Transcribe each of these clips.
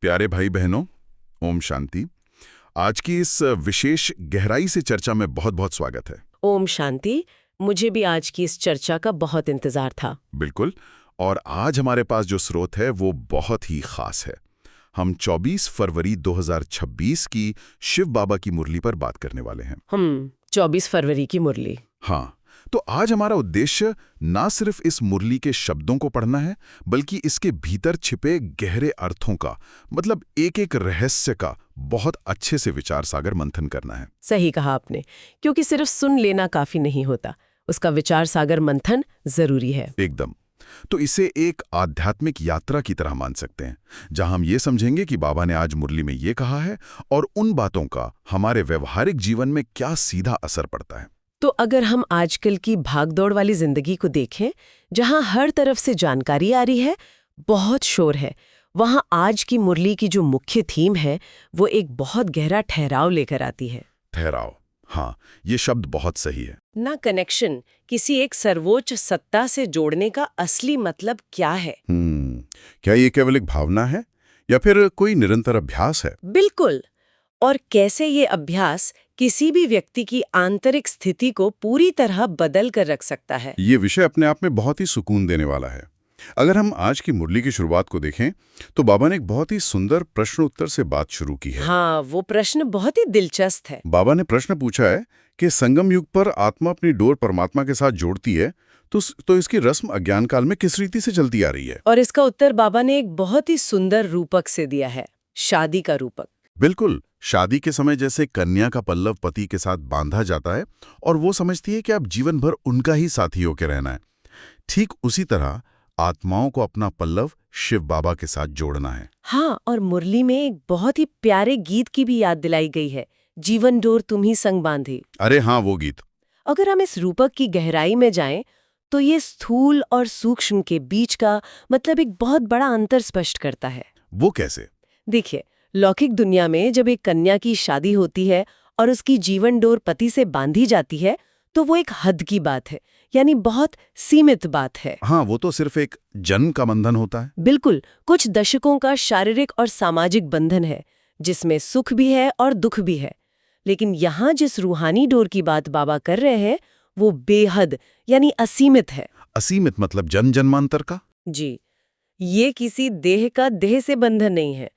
प्यारे भाई बहनों, ओम शांति। आज की इस विशेष गहराई से चर्चा में बहुत बहुत स्वागत है। ओम शांति। मुझे भी आज की इस चर्चा का बहुत इंतजार था। बिल्कुल। और आज हमारे पास जो स्रोत है वो बहुत ही खास है। हम 24 फरवरी 2026 की शिव बाबा की मुरली पर बात करने वाले हैं। 24 फरवरी की मुरली। हाँ, तो आज हमारा उद्देश्य ना सिर्फ इस मुरली के शब्दों को पढ़ना है, बल्कि इसके भीतर छिपे गहरे अर्थों का, मतलब एक एक रहस्य का बहुत अच्छे से विचार सागर मंथन करना है। सही कहा आपने, क्योंकि सिर्फ सुन लेना काफी नहीं होता, उसका विचार सागर मंथन जरूरी है। एकदम। तो इसे एक आध्यात्मिक यात्रा की तरह मान सकते हैं, जहां हम ये समझेंगे कि बाबा ने आज मुरली में ये कहा है और उन बातों का हमारे व्यवहारिक जीवन में क्या सीधा असर पड़ता है। तो अगर हम आजकल की भागदौड़ वाली जिंदगी को देखें, जहां हर तरफ से जानकारी आ रही है, बहुत शोर है, वहां आज की मुरली की जो मुख्य थीम है वो एक बहुत गहरा ठहराव लेकर आती है। ठहराव, हाँ, ये शब्द बहुत सही है। ना कनेक्शन किसी एक सर्वोच्च सत्ता से जोड़ने का असली मतलब क्या है। क्या ये केवल एक भावना है या फिर कोई निरंतर अभ्यास है? बिल्कुल। और कैसे ये अभ्यास किसी भी व्यक्ति की आंतरिक स्थिति को पूरी तरह बदल कर रख सकता है। ये विषय अपने आप में बहुत ही सुकून देने वाला है। अगर हम आज की मुरली की शुरुआत को देखें तो बाबा ने एक बहुत ही सुंदर प्रश्न उत्तर से बात शुरू की है। हाँ, वो प्रश्न बहुत ही दिलचस्प है। बाबा ने प्रश्न पूछा है कि संगम युग पर आत्मा अपनी डोर परमात्मा के साथ जोड़ती है, तो इसकी रस्म अज्ञान काल में किस रीति से चलती आ रही है? और इसका उत्तर बाबा ने एक बहुत ही सुंदर रूपक से दिया है, शादी का रूपक। बिल्कुल। शादी के समय जैसे कन्या का पल्लव पति के साथ बांधा जाता है और वो समझती है कि अब जीवन भर उनका ही साथी होकर रहना है, ठीक उसी तरह आत्माओं को अपना पल्लव शिव बाबा के साथ जोड़ना है। हाँ, और मुरली में एक बहुत ही प्यारे गीत की भी याद दिलाई गई है, जीवन डोर तुम ही संग बांधे। अरे हाँ, वो गीत। अगर हम इस रूपक की गहराई में जाएं, तो ये स्थूल और सूक्ष्म के बीच का मतलब एक बहुत बड़ा अंतर स्पष्ट करता है। वो कैसे? देखिए, लौकिक दुनिया में जब एक कन्या की शादी होती है और उसकी जीवन डोर पति से बांधी जाती है, तो वो एक हद की बात है, यानी बहुत सीमित बात है। हाँ, वो तो सिर्फ एक जन्म का बंधन होता है। बिल्कुल, कुछ दशकों का शारीरिक और सामाजिक बंधन है, जिसमें सुख भी है और दुख भी है। लेकिन यहाँ जिस रूहानी डोर की बात बाबा कर रहे हैं, वो बेहद यानी असीमित है। असीमित मतलब जन जन्मांतर का? जी, ये किसी देह का देह से बंधन नहीं है,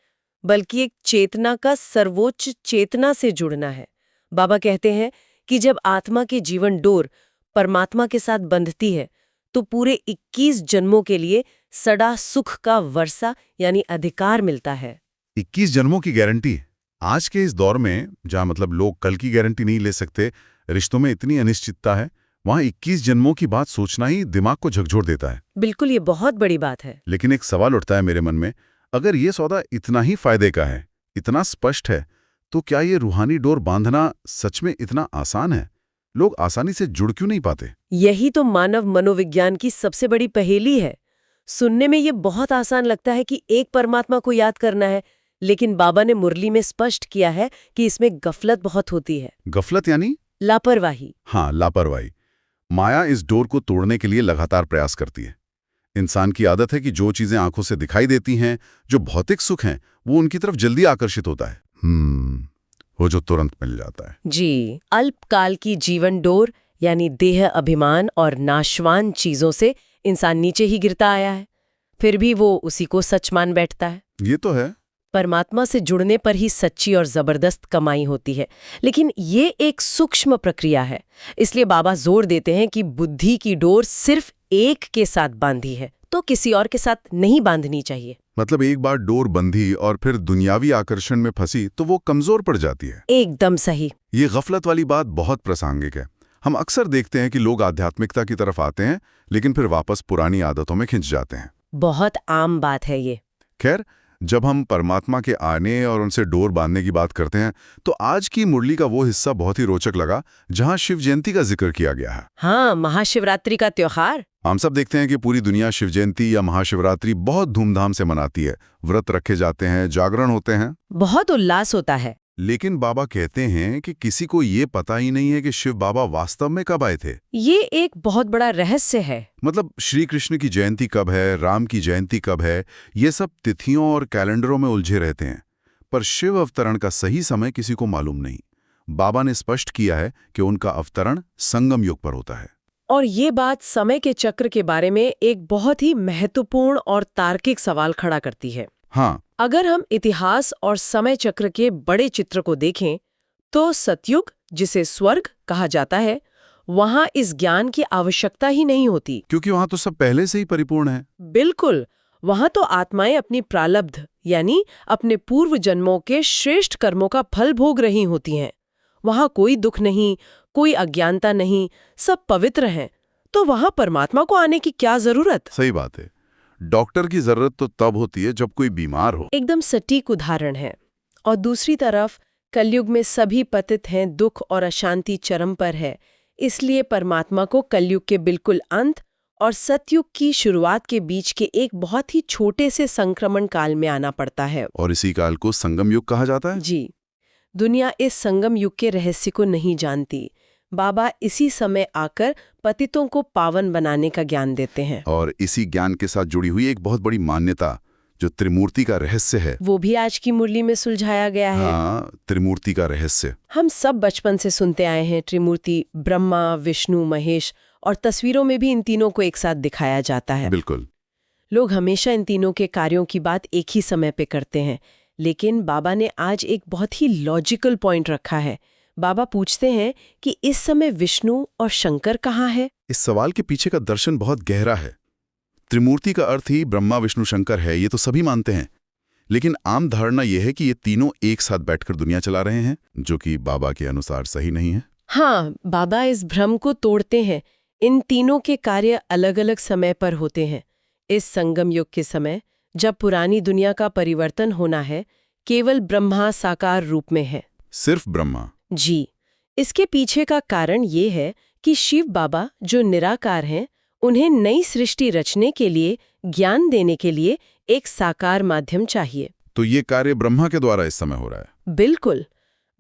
बल्कि एक चेतना का सर्वोच्च चेतना से जुड़ना है। बाबा कहते हैं कि जब आत्मा की जीवन डोर परमात्मा के साथ बंधती है, तो पूरे 21 जन्मों के लिए सदा सुख का वर्षा यानी अधिकार मिलता है। 21 जन्मों की गारंटी? आज के इस दौर में जहाँ मतलब लोग कल की गारंटी नहीं ले सकते, रिश्तों में इतनी अनिश्चितता है, वहाँ 21 जन्मों की बात सोचना ही दिमाग को झकझोर देता है। बिल्कुल, ये बहुत बड़ी बात है। लेकिन एक सवाल उठता है मेरे मन में, अगर ये सौदा इतना ही फायदे का है, इतना स्पष्ट है, तो क्या ये रूहानी डोर बांधना सच में इतना आसान है? लोग आसानी से जुड़ क्यों नहीं पाते? यही तो मानव मनोविज्ञान की सबसे बड़ी पहेली है। सुनने में ये बहुत आसान लगता है कि एक परमात्मा को याद करना है, लेकिन बाबा ने मुरली में स्पष्ट किया है कि इसमें गफलत बहुत होती है। गफलत यानी? लापरवाही। हाँ, लापरवाही। माया इस डोर को तोड़ने के लिए लगातार प्रयास करती है। इंसान की आदत है कि जो चीजें आंखों से दिखाई देती हैं, जो भौतिक सुख हैं, वो उनकी तरफ जल्दी आकर्षित होता है। वो जो तुरंत मिल जाता है। जी, अल्पकाल की जीवन डोर यानी देह अभिमान और नाशवान चीजों से इंसान नीचे ही गिरता आया है, फिर भी वो उसी को सच मान बैठता है। ये तो है। परमात्मा से जुड़ने पर ही सच्ची और जबरदस्त कमाई होती है, लेकिन ये एक सूक्ष्म प्रक्रिया है। इसलिए बाबा जोर देते हैं कि बुद्धि की डोर सिर्फ एक के साथ बांधी है, तो किसी और के साथ नहीं बांधनी चाहिए। मतलब एक बार डोर बंधी और फिर दुनियावी आकर्षण में फंसी तो वो कमजोर पड़ जाती है। एकदम सही। ये गफलत वाली बात बहुत प्रासंगिक है। हम अक्सर देखते हैं कि लोग आध्यात्मिकता की तरफ आते हैं, लेकिन फिर वापस पुरानी आदतों में खिंच जाते हैं। बहुत आम बात है ये। खैर, जब हम परमात्मा के आने और उनसे डोर बांधने की बात करते हैं, तो आज की मुरली का वो हिस्सा बहुत ही रोचक लगा जहां शिव जयंती का जिक्र किया गया है। हाँ, महाशिवरात्रि का त्योहार। हम सब देखते हैं कि पूरी दुनिया शिव जयंती या महाशिवरात्रि बहुत धूमधाम से मनाती है। व्रत रखे जाते हैं, जागरण होते हैं, बहुत उल्लास होता है। लेकिन बाबा कहते हैं कि किसी को ये पता ही नहीं है कि शिव बाबा वास्तव में कब आए थे। ये एक बहुत बड़ा रहस्य है। मतलब श्री कृष्ण की जयंती कब है, राम की जयंती कब है, ये सब तिथियों और कैलेंडरों में उलझे रहते हैं, पर शिव अवतरण का सही समय किसी को मालूम नहीं। बाबा ने स्पष्ट किया है कि उनका अवतरण संगम युग पर होता है। और ये बात समय के चक्र के बारे में एक बहुत ही महत्वपूर्ण और तार्किक सवाल खड़ा करती है। हाँ, अगर हम इतिहास और समय चक्र के बड़े चित्र को देखें, तो सतयुग, जिसे स्वर्ग कहा जाता है, वहां इस ज्ञान की आवश्यकता ही नहीं होती। क्योंकि वहां तो सब पहले से ही परिपूर्ण है। बिल्कुल, वहां तो आत्माएं अपनी प्रारब्ध यानी अपने पूर्व जन्मों के श्रेष्ठ कर्मों का फल भोग रही होती हैं। वहां कोई दुख नहीं, कोई अज्ञानता नहीं, सब पवित्र हैं। तो वहां परमात्मा को आने की क्या जरूरत? सही बात है। डॉक्टर की जरूरत तो तब होती है जब कोई बीमार हो। एकदम सटीक उदाहरण है। और दूसरी तरफ कलयुग में सभी पतित हैं, दुख और अशांति चरम पर है। इसलिए परमात्मा को कलयुग के बिल्कुल अंत और सतयुग की शुरुआत के बीच के एक बहुत ही छोटे से संक्रमण काल में आना पड़ता है। और इसी काल को संगम युग कहा जाता है। जी, दुनिया इस संगम युग के रहस्य को नहीं जानती। बाबा इसी समय आकर पतितों को पावन बनाने का ज्ञान देते हैं। और इसी ज्ञान के साथ जुड़ी हुई एक बहुत बड़ी मान्यता, जो त्रिमूर्ति का रहस्य है, वो भी आज की मुरली में सुलझाया गया है। हाँ, त्रिमूर्ति का रहस्य। हम सब बचपन से सुनते आए हैं त्रिमूर्ति, ब्रह्मा, विष्णु, महेश, और तस्वीरों में भी इन तीनों को एक साथ दिखाया जाता है। बिल्कुल। लोग हमेशा इन तीनों के कार्यों की बात एक ही समय पे करते हैं, लेकिन बाबा ने आज एक बहुत ही लॉजिकल पॉइंट रखा है। बाबा पूछते हैं कि इस समय विष्णु और शंकर कहाँ है? इस सवाल के पीछे का दर्शन बहुत गहरा है। त्रिमूर्ति का अर्थ ही ब्रह्मा, विष्णु, शंकर है, ये तो सभी मानते हैं। लेकिन आम धारणा यह है कि ये तीनों एक साथ बैठकर दुनिया चला रहे हैं, जो कि बाबा के अनुसार सही नहीं है। हाँ, बाबा इस भ्रम को तोड़ते हैं। इन तीनों के कार्य अलग अलग समय पर होते हैं। इस संगम युग के समय, जब पुरानी दुनिया का परिवर्तन होना है, केवल ब्रह्मा साकार रूप में है। सिर्फ ब्रह्मा? जी। इसके पीछे का कारण ये है कि शिव बाबा, जो निराकार हैं, उन्हें नई सृष्टि रचने के लिए, ज्ञान देने के लिए एक साकार माध्यम चाहिए। तो ये कार्य ब्रह्मा के द्वारा इस समय हो रहा है? बिल्कुल।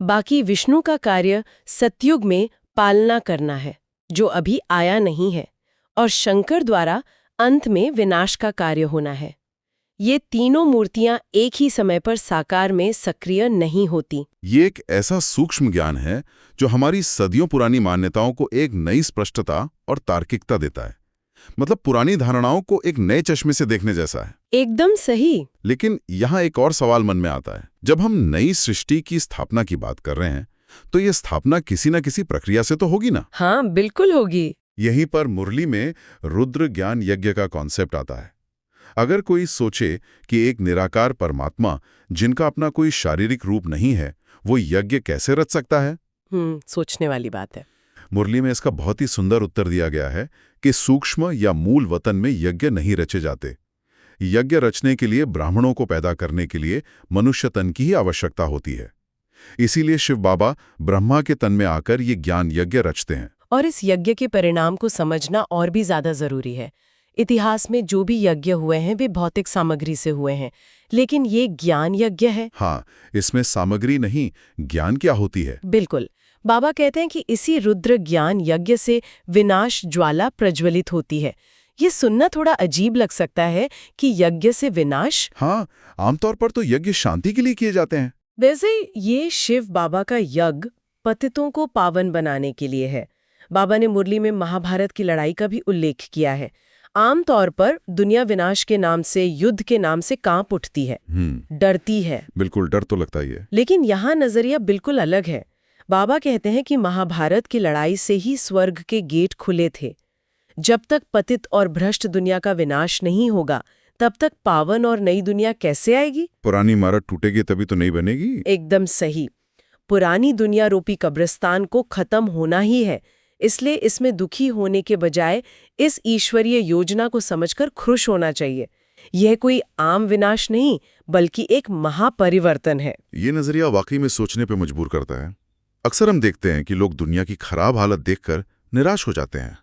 बाकी विष्णु का कार्य सतयुग में पालना करना है, जो अभी आया नहीं है, और शंकर द्वारा अंत में विनाश का कार्य होना है। ये तीनों मूर्तियां एक ही समय पर साकार में सक्रिय नहीं होती। ये एक ऐसा सूक्ष्म ज्ञान है जो हमारी सदियों पुरानी मान्यताओं को एक नई स्पष्टता और तार्किकता देता है। मतलब पुरानी धारणाओं को एक नए चश्मे से देखने जैसा है। एकदम सही। लेकिन यहाँ एक और सवाल मन में आता है। जब हम नई सृष्टि की स्थापना की बात कर रहे हैं, तो ये स्थापना किसी न किसी प्रक्रिया से तो होगी ना? हाँ, बिल्कुल होगी। यहीं पर मुरली में रुद्र ज्ञान यज्ञ का कॉन्सेप्ट आता है। अगर कोई सोचे कि एक निराकार परमात्मा, जिनका अपना कोई शारीरिक रूप नहीं है, वो यज्ञ कैसे रच सकता है? सोचने वाली बात है। मुरली में इसका बहुत ही सुंदर उत्तर दिया गया है कि सूक्ष्म या मूल वतन में यज्ञ नहीं रचे जाते। यज्ञ रचने के लिए, ब्राह्मणों को पैदा करने के लिए मनुष्य तन की ही आवश्यकता होती है। इसीलिए शिव बाबा ब्रह्मा के तन में आकर ये ज्ञान यज्ञ रचते हैं। और इस यज्ञ के परिणाम को समझना और भी ज्यादा जरूरी है। इतिहास में जो भी यज्ञ हुए हैं वे भौतिक सामग्री से हुए हैं, लेकिन ये ज्ञान यज्ञ है। हाँ, इसमें सामग्री नहीं, ज्ञान क्या होती है? बिल्कुल। बाबा कहते हैं कि इसी रुद्र ज्ञान यज्ञ से विनाश ज्वाला प्रज्वलित होती है। ये सुनना थोड़ा अजीब लग सकता है कि यज्ञ से विनाश। हाँ, आमतौर पर तो यज्ञ शांति के लिए किए जाते हैं। वैसे ये शिव बाबा का यज्ञ पतितों को पावन बनाने के लिए है। बाबा ने मुरली में महाभारत की लड़ाई का भी उल्लेख किया है। आमतौर पर दुनिया विनाश के नाम से, युद्ध के नाम से कांप उठती है, डरती है। बिल्कुल, डर तो लगता ही है। लेकिन यहाँ नजरिया बिल्कुल अलग है। बाबा कहते हैं कि महाभारत की लड़ाई से ही स्वर्ग के गेट खुले थे। जब तक पतित और भ्रष्ट दुनिया का विनाश नहीं होगा, तब तक पावन और नई दुनिया कैसे आएगी? पुरानी इमारत टूटेगी तभी तो नई बनेगी। एकदम सही। पुरानी दुनिया रूपी कब्रिस्तान को खत्म होना ही है। इसलिए इसमें दुखी होने के बजाय इस ईश्वरीय योजना को समझकर खुश होना चाहिए। यह कोई आम विनाश नहीं, बल्कि एक महापरिवर्तन है। ये नजरिया वाकई में सोचने पे मजबूर करता है। अक्सर हम देखते हैं कि लोग दुनिया की खराब हालत देखकर निराश हो जाते हैं।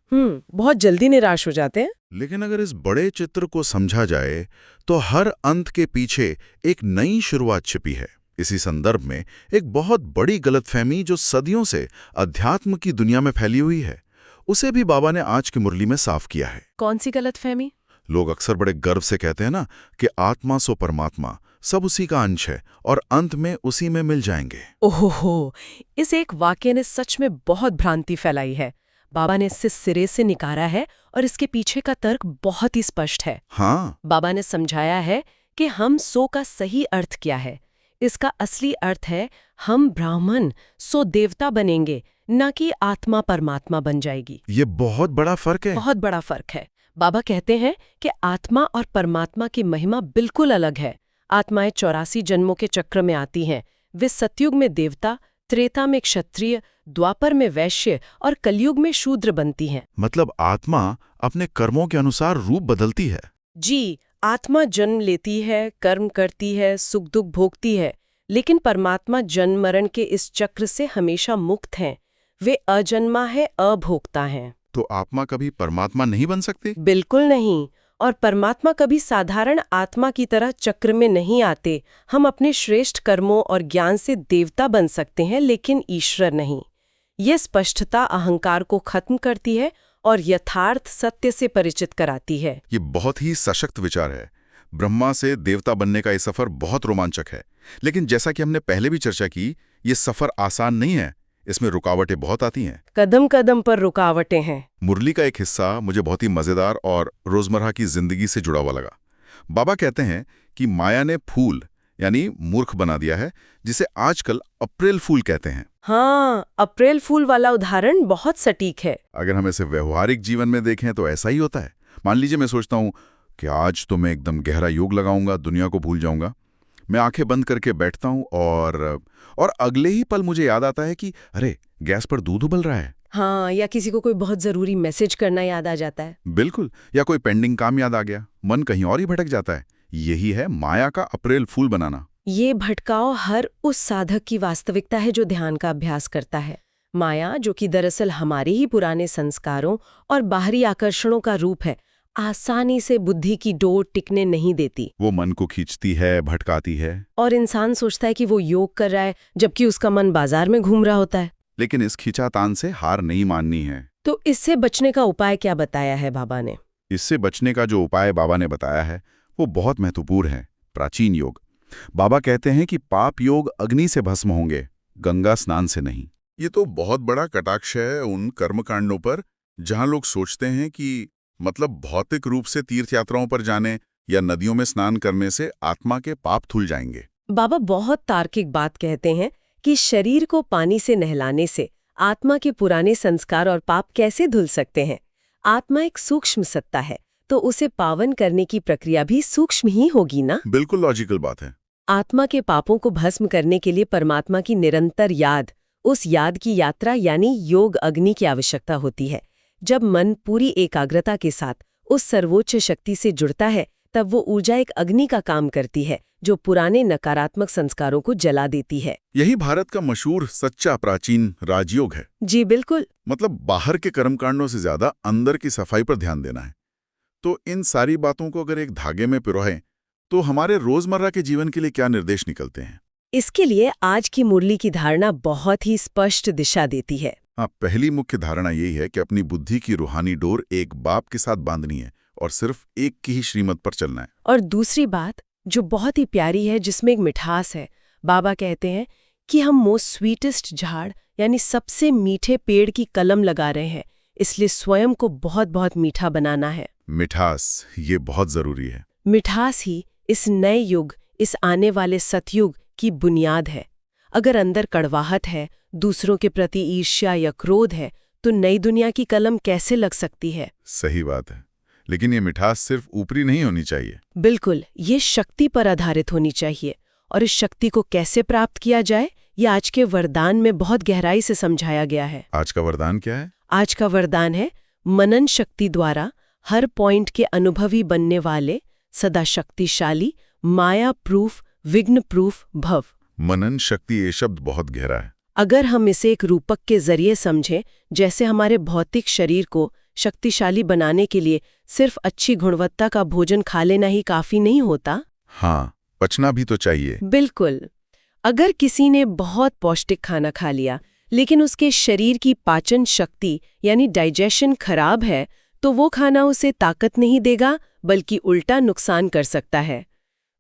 बहुत जल्दी निराश हो जाते हैं। लेकिन अगर इस बड़े चित्र को समझा जाए, तो हर अंत के पीछे एक नई शुरुआत छिपी है। इसी संदर्भ में एक बहुत बड़ी गलतफहमी जो सदियों से अध्यात्म की दुनिया में फैली हुई है, उसे भी बाबा ने आज की मुरली में साफ किया है। कौन सी गलतफहमी? लोग अक्सर बड़े गर्व से कहते हैं ना कि आत्मा सो परमात्मा, सब उसी का अंश है और अंत में उसी में मिल जाएंगे। ओहो, इस एक वाक्य ने सच में बहुत भ्रांति फैलाई है। बाबा ने इससे सिरे से निकाला है और इसके पीछे का तर्क बहुत ही स्पष्ट है। हाँ, बाबा ने समझाया है कि हम सो का सही अर्थ क्या है। इसका असली अर्थ है हम ब्राह्मण सो देवता बनेंगे, न कि आत्मा परमात्मा बन जाएगी। ये बहुत बड़ा फर्क है। बहुत बड़ा फर्क है। बाबा कहते हैं कि आत्मा और परमात्मा की महिमा बिल्कुल अलग है। आत्माएं 84 जन्मों के चक्र में आती हैं। वे सतयुग में देवता, त्रेता में क्षत्रिय, द्वापर में वैश्य और कलयुग में शूद्र बनती हैं। मतलब आत्मा अपने कर्मों के अनुसार रूप बदलती है। जी, आत्मा जन्म लेती है, कर्म करती है, सुख दुख भोगती है, लेकिन परमात्मा जन्म मरण के इस चक्र से हमेशा मुक्त हैं। वे अजन्मा है, अभोक्ता हैं। तो आत्मा कभी परमात्मा नहीं बन सकती? बिल्कुल नहीं। और परमात्मा कभी साधारण आत्मा की तरह चक्र में नहीं आते। हम अपने श्रेष्ठ कर्मों और ज्ञान से देवता बन सकते हैं, लेकिन ईश्वर नहीं। ये स्पष्टता अहंकार को खत्म करती है और यथार्थ सत्य से परिचित कराती है। ये बहुत ही सशक्त विचार है। ब्रह्मा से देवता बनने का ये सफर बहुत रोमांचक है, लेकिन जैसा कि हमने पहले भी चर्चा की, ये सफर आसान नहीं है। इसमें रुकावटें बहुत आती हैं। कदम कदम पर रुकावटें हैं। मुरली का एक हिस्सा मुझे बहुत ही मजेदार और रोजमर्रा की जिंदगी से जुड़ा हुआ लगा। बाबा कहते हैं कि माया ने फूल यानी मूर्ख बना दिया है, जिसे आजकल अप्रैल फूल कहते हैं। हाँ, अप्रैल फूल वाला उदाहरण बहुत सटीक है। अगर हम इसे व्यवहारिक जीवन में देखें तो ऐसा ही होता है। मान लीजिए मैं सोचता हूँ कि आज तो मैं एकदम गहरा योग लगाऊंगा, दुनिया को भूल जाऊंगा। मैं आंखें बंद करके बैठता हूँ और अगले ही पल मुझे याद आता है कि अरे, गैस पर दूध उबल रहा है। हाँ, या किसी को कोई बहुत जरूरी मैसेज करना याद आ जाता है। बिल्कुल, या कोई पेंडिंग काम याद आ गया, मन कहीं और ही भटक जाता है। यही है माया का अप्रैल फूल बनाना। ये भटकाव हर उस साधक की वास्तविकता है जो ध्यान का अभ्यास करता है। माया, जो कि दरअसल हमारे ही पुराने संस्कारों और बाहरी आकर्षणों का रूप है, आसानी से बुद्धि की डोर टिकने नहीं देती। वो मन को खींचती है, भटकाती है। और इंसान सोचता है कि वो योग कर रहा है, जबकि उसका मन बाजार में घूम रहा होता है। लेकिन इस खींचातान से हार नहीं माननी है। तो इससे बचने का उपाय क्या बताया है बाबा ने? इससे बचने का जो उपाय बाबा ने बताया है वो बहुत महत्वपूर्ण है। प्राचीन योग। बाबा कहते हैं कि पाप योग अग्नि से भस्म होंगे, गंगा स्नान से नहीं। ये तो बहुत बड़ा कटाक्ष है उन कर्मकांडों पर जहां लोग सोचते हैं कि मतलब भौतिक रूप से तीर्थ यात्राओं पर जाने या नदियों में स्नान करने से आत्मा के पाप धुल जाएंगे। बाबा बहुत तार्किक बात कहते हैं कि शरीर को पानी से नहलाने से आत्मा के पुराने संस्कार और पाप कैसे धुल सकते हैं। आत्मा एक सूक्ष्म सत्ता है, तो उसे पावन करने की प्रक्रिया भी सूक्ष्म ही होगी ना। बिल्कुल लॉजिकल बात है। आत्मा के पापों को भस्म करने के लिए परमात्मा की निरंतर याद, उस याद की यात्रा यानी योग अग्नि की आवश्यकता होती है। जब मन पूरी एकाग्रता के साथ उस सर्वोच्च शक्ति से जुड़ता है, तब वो ऊर्जा एक अग्नि का काम करती है जो पुराने नकारात्मक संस्कारों को जला देती है। यही भारत का मशहूर सच्चा प्राचीन राजयोग है। जी बिल्कुल। मतलब बाहर के कर्मकांडों से ज्यादा अंदर की सफाई पर ध्यान देना है। तो इन सारी बातों को अगर एक धागे में पिरोहें तो हमारे रोजमर्रा के जीवन के लिए क्या निर्देश निकलते हैं? इसके लिए आज की मुरली की धारणा बहुत ही स्पष्ट दिशा देती है। हाँ, पहली मुख्य धारणा यही है कि अपनी बुद्धि की रूहानी डोर एक बाप के साथ बांधनी है और सिर्फ एक की ही श्रीमत पर चलना है। और दूसरी बात जो बहुत ही प्यारी है, जिसमें एक मिठास है, बाबा कहते हैं कि हम मोस्ट स्वीटेस्ट झाड़ यानी सबसे मीठे पेड़ की कलम लगा रहे हैं, इसलिए स्वयं को बहुत बहुत मीठा बनाना है। मिठास, ये बहुत जरूरी है। मिठास ही इस नए युग, इस आने वाले सतयुग की बुनियाद है। अगर अंदर कड़वाहट है, दूसरों के प्रति ईर्ष्या या क्रोध है, तो नई दुनिया की कलम कैसे लग सकती है? सही बात है, लेकिन ये मिठास सिर्फ ऊपरी नहीं होनी चाहिए। बिल्कुल, ये शक्ति पर आधारित होनी चाहिए। और इस शक्ति को कैसे प्राप्त किया जाए, ये आज के वरदान में बहुत गहराई से समझाया गया है। आज का वरदान क्या है? आज का वरदान है मनन शक्ति द्वारा हर पॉइंट के अनुभवी बनने वाले, सदा शक्तिशाली, माया प्रूफ, विघ्न प्रूफ भव। मनन शक्ति, ये शब्द बहुत गहरा है। अगर हम इसे एक रूपक के जरिए समझें, जैसे हमारे भौतिक शरीर को शक्तिशाली बनाने के लिए सिर्फ अच्छी गुणवत्ता का भोजन खा लेना ही काफी नहीं होता। हाँ, पचना भी तो चाहिए। बिल्कुल। अगर किसी ने बहुत पौष्टिक खाना खा लिया लेकिन उसके शरीर की पाचन शक्ति यानी डाइजेशन खराब है, तो वो खाना उसे ताकत नहीं देगा बल्कि उल्टा नुकसान कर सकता है।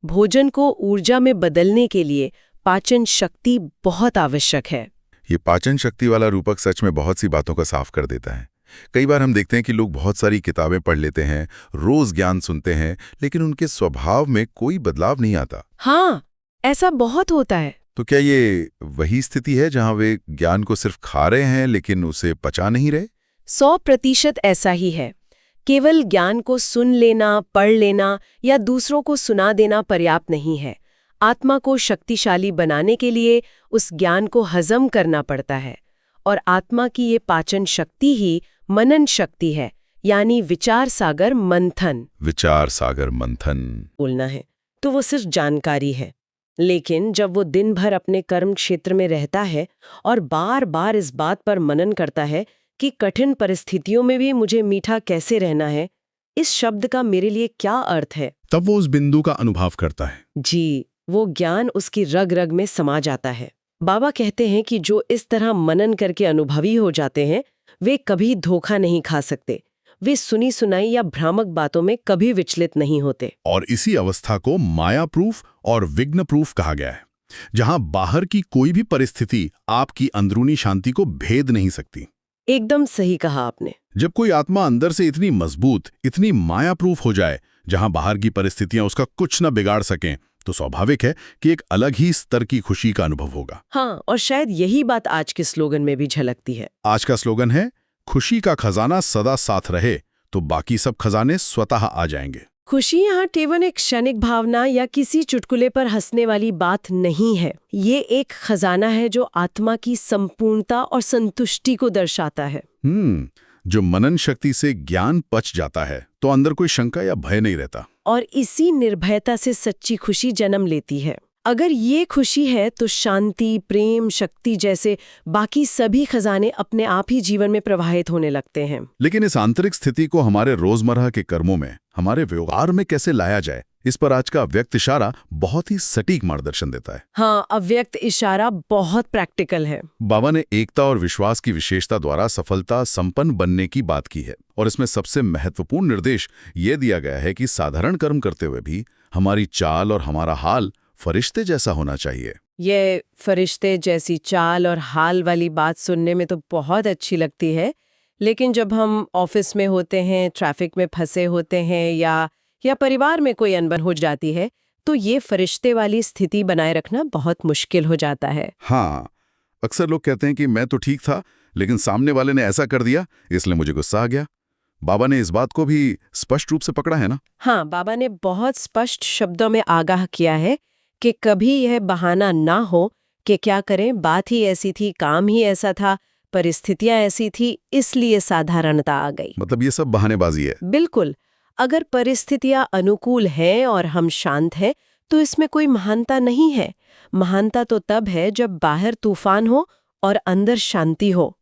भोजन को ऊर्जा में बदलने के लिए पाचन शक्ति बहुत आवश्यक है। ये पाचन शक्ति वाला रूपक सच में बहुत सी बातों का साफ कर देता है। कई बार हम देखते हैं कि लोग बहुत सारी किताबें पढ़ लेते हैं, रोज ज्ञान सुनते हैं, लेकिन उनके स्वभाव में कोई बदलाव नहीं आता। हाँ, ऐसा बहुत होता है। तो क्या ये वही स्थिति है जहां वे ज्ञान को सिर्फ खा रहे हैं लेकिन उसे पचा नहीं रहे? 100% ऐसा ही है। केवल ज्ञान को सुन लेना, पढ़ लेना या दूसरों को सुना देना पर्याप्त नहीं है। आत्मा को शक्तिशाली बनाने के लिए उस ज्ञान को हजम करना पड़ता है। और आत्मा की ये पाचन शक्ति ही मनन शक्ति है, यानी विचार सागर मंथन। विचार सागर मंथन बोलना है तो वो सिर्फ जानकारी है, लेकिन जब वो दिन भर अपने कर्म क्षेत्र में रहता है और बार बार इस बात पर मनन करता है कि कठिन परिस्थितियों में भी मुझे मीठा कैसे रहना है, इस शब्द का मेरे लिए क्या अर्थ है, तब वो उस बिंदु का अनुभव करता है। जी, वो ज्ञान उसकी रग रग में समा जाता है। बाबा कहते हैं कि जो इस तरह मनन करके अनुभवी हो जाते हैं, वे कभी धोखा नहीं खा सकते। वे सुनी सुनाई या भ्रामक बातों में कभी विचलित नहीं होते। और इसी अवस्था को माया प्रूफ और विघ्न प्रूफ कहा गया है, जहां बाहर की कोई भी परिस्थिति आपकी अंदरूनी शांति को भेद नहीं सकती। एकदम सही कहा आपने। जब कोई आत्मा अंदर से इतनी मजबूत, इतनी माया प्रूफ हो जाए, जहां बाहर की परिस्थितियां उसका कुछ न बिगाड़ सकें, तो स्वाभाविक है कि एक अलग ही स्तर की खुशी का अनुभव होगा। हाँ, और शायद यही बात आज के स्लोगन में भी झलकती है। आज का स्लोगन है, खुशी का खजाना सदा साथ रहे तो बाकी सब खजाने स्वतः आ जाएंगे। खुशी यहाँ केवल एक क्षणिक भावना या किसी चुटकुले पर हंसने वाली बात नहीं है। ये एक खजाना है जो आत्मा की संपूर्णता और संतुष्टि को दर्शाता है। जो मनन शक्ति से ज्ञान पच जाता है तो अंदर कोई शंका या भय नहीं रहता। और इसी निर्भयता से सच्ची खुशी जन्म लेती है। अगर ये खुशी है तो शांति, प्रेम, शक्ति जैसे बाकी सभी खजाने अपने आप ही जीवन में प्रवाहित होने लगते हैं। लेकिन इस आंतरिक स्थिति को हमारे रोजमर्रा के कर्मों में, हमारे व्यवहार में कैसे लाया जाए, इस पर आज का अव्यक्त इशारा बहुत ही सटीक मार्गदर्शन देता है। हाँ, अव्यक्त इशारा बहुत प्रैक्टिकल है। बाबा ने एकता और विश्वास की विशेषता द्वारा सफलता संपन्न बनने की बात की है, और इसमें सबसे महत्वपूर्ण निर्देश ये दिया गया है कि साधारण कर्म करते हुए भी हमारी चाल और हमारा हाल फरिश्ते जैसा होना चाहिए। ये फरिश्ते जैसी चाल और हाल वाली बात सुनने में तो बहुत अच्छी लगती है, लेकिन जब हम ऑफिस में होते हैं, ट्रैफिक में फंसे होते हैं या परिवार में कोई अनबन हो जाती है, तो ये फरिश्ते वाली स्थिति बनाए रखना बहुत मुश्किल हो जाता है। हाँ, अक्सर लोग कहते हैं कि मैं तो ठीक था, लेकिन सामने वाले ने ऐसा कर दिया, इसलिए मुझे गुस्सा आ गया। बाबा ने इस बात को भी स्पष्ट रूप से पकड़ा है ना? हाँ, बाबा ने बहुत स्पष्ट शब्दों में आगाह किया है कि कभी यह बहाना ना हो कि क्या करें, बात ही ऐसी थी, काम ही ऐसा था, परिस्थितियां ऐसी थी, इसलिए साधारणता आ गई। मतलब ये सब बहानेबाजी है। बिल्कुल। अगर परिस्थितियां अनुकूल हैं और हम शांत हैं, तो इसमें कोई महानता नहीं है। महानता तो तब है जब बाहर तूफान हो और अंदर शांति हो।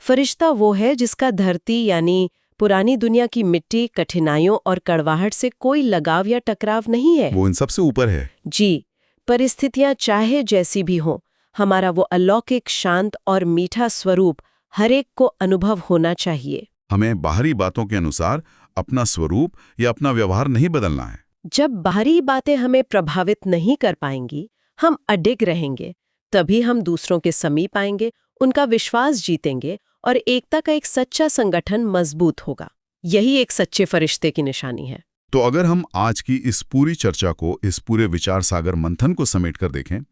फरिश्ता वो है जिसका धरती यानी पुरानी दुनिया की मिट्टी, कठिनाइयों और कड़वाहट से कोई लगाव या टकराव नहीं है। वो इन सबसे ऊपर है। जी, परिस्थितियां चाहे जैसी भी हों, हमारा वो अलौकिक, शांत और मीठा स्वरूप हर एक को अनुभव होना चाहिए। हमें बाहरी बातों के अनुसार अपना स्वरूप या अपना व्यवहार नहीं बदलना है। जब बाहरी बातें हमें प्रभावित नहीं कर पाएंगी, हम अडिग रहेंगे, तभी हम दूसरों के समीप आएंगे, उनका विश्वास जीतेंगे और एकता का एक सच्चा संगठन मजबूत होगा। यही एक सच्चे फरिश्ते की निशानी है। तो अगर हम आज की इस पूरी चर्चा को, इस पूरे विचार सागर मंथन को समेट कर देखें,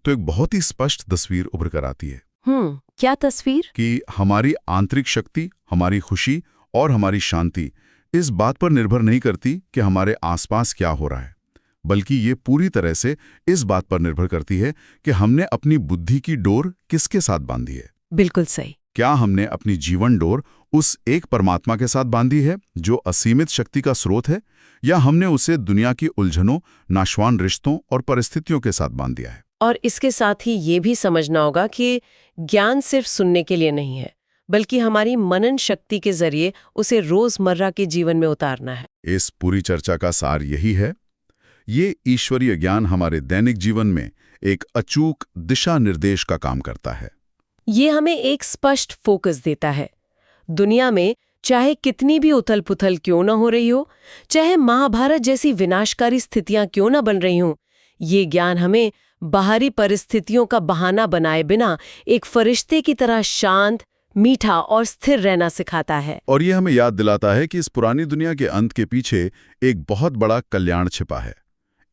तो एक बहुत ही स्पष्ट तस्वीर उभर कर आती है। क्या तस्वीर? कि हमारी आंतरिक शक्ति, हमारी खुशी और हमारी शांति इस बात पर निर्भर नहीं करती कि हमारे आसपास क्या हो रहा है, बल्कि ये पूरी तरह से इस बात पर निर्भर करती है कि हमने अपनी बुद्धि की डोर किसके साथ बांधी है। बिल्कुल सही। क्या हमने अपनी जीवन डोर उस एक परमात्मा के साथ बांधी है जो असीमित शक्ति का स्रोत है, या हमने उसे दुनिया की उलझनों, नाशवान रिश्तों और परिस्थितियों के साथ बांध दिया है। और इसके साथ ही ये भी समझना होगा कि ज्ञान सिर्फ सुनने के लिए नहीं है, बल्कि हमारी मनन शक्ति के जरिए उसे रोजमर्रा के जीवन में उतारना है। इस पूरी चर्चा का सार यही है, ये ईश्वरीय ज्ञान हमारे दैनिक जीवन में एक अचूक दिशा निर्देश का काम करता है। ये हमें एक स्पष्ट फोकस देता है। दुनिया में चाहे कितनी भी उथल-पुथल क्यों न हो रही हो, चाहे महाभारत जैसी विनाशकारी स्थितियां क्यों न बन रही हों, ये ज्ञान हमें बाहरी परिस्थितियों का बहाना बनाए बिना एक फरिश्ते की तरह शांत, मीठा और स्थिर रहना सिखाता है। और ये हमें याद दिलाता है कि इस पुरानी दुनिया के अंत के पीछे एक बहुत बड़ा कल्याण छिपा है,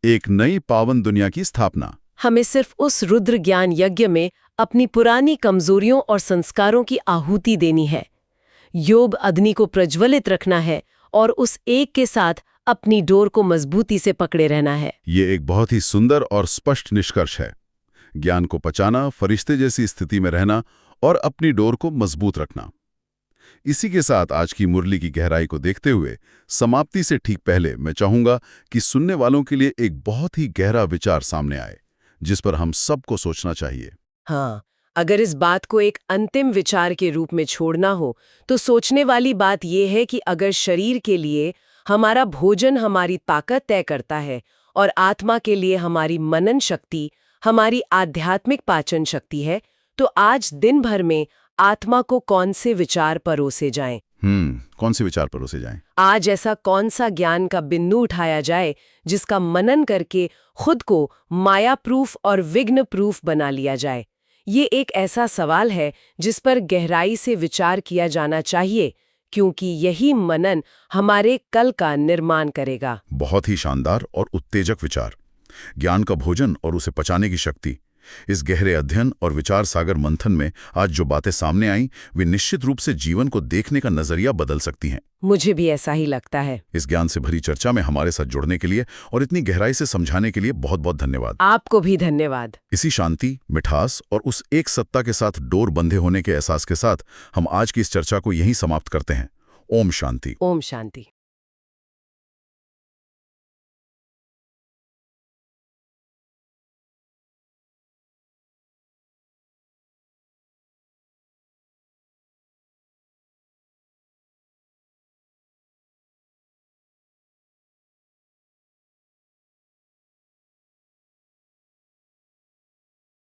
एक नई पावन दुनिया की स्थापना। हमें सिर्फ उस रुद्र ज्ञान यज्ञ में अपनी पुरानी कमजोरियों और संस्कारों की आहुति देनी है। योग अग्नि को प्रज्वलित रखना है और उस एक के साथ अपनी डोर को मजबूती से पकड़े रहना है। ये एक बहुत ही सुंदर और स्पष्ट निष्कर्ष है। ज्ञान को पचाना, फरिश्ते जैसी स्थिति में रहना और अपनी डोर को मजबूत रखना। इसी के साथ आज की मुरली की गहराई को देखते हुए समाप्ति से ठीक पहले मैं चाहूंगा कि सुनने वालों के लिए एक बहुत ही गहरा विचार सामने आए, जिस पर हम सबको सोचना चाहिए। हाँ, अगर इस बात को एक अंतिम विचार के रूप में छोड़ना हो तो सोचने वाली बात यह है कि अगर शरीर के लिए हमारा भोजन हमारी ताकत तय करता है और आत्मा के लिए हमारी मनन शक्ति, हमारी आध्यात्मिक पाचन शक्ति है, तो आज दिन भर में आत्मा को कौन से विचार परोसे जाएं? कौन से विचार परोसे जाएं? आज ऐसा कौन सा ज्ञान का बिंदु उठाया जाए जिसका मनन करके खुद को माया प्रूफ और विघ्न प्रूफ बना लिया जाए? ये एक ऐसा सवाल है जिस पर गहराई से विचार किया जाना चाहिए, क्योंकि यही मनन हमारे कल का निर्माण करेगा। बहुत ही शानदार और उत्तेजक विचार। ज्ञान का भोजन और उसे पचाने की शक्ति। इस गहरे अध्ययन और विचार सागर मंथन में आज जो बातें सामने आईं, वे निश्चित रूप से जीवन को देखने का नजरिया बदल सकती हैं। मुझे भी ऐसा ही लगता है। इस ज्ञान से भरी चर्चा में हमारे साथ जुड़ने के लिए और इतनी गहराई से समझाने के लिए बहुत बहुत धन्यवाद। आपको भी धन्यवाद। इसी शांति, मिठास और उस एक सत्ता के साथ डोर बंधे होने के एहसास के साथ हम आज की इस चर्चा को यहीं समाप्त करते हैं। ओम शांति। ओम शांति।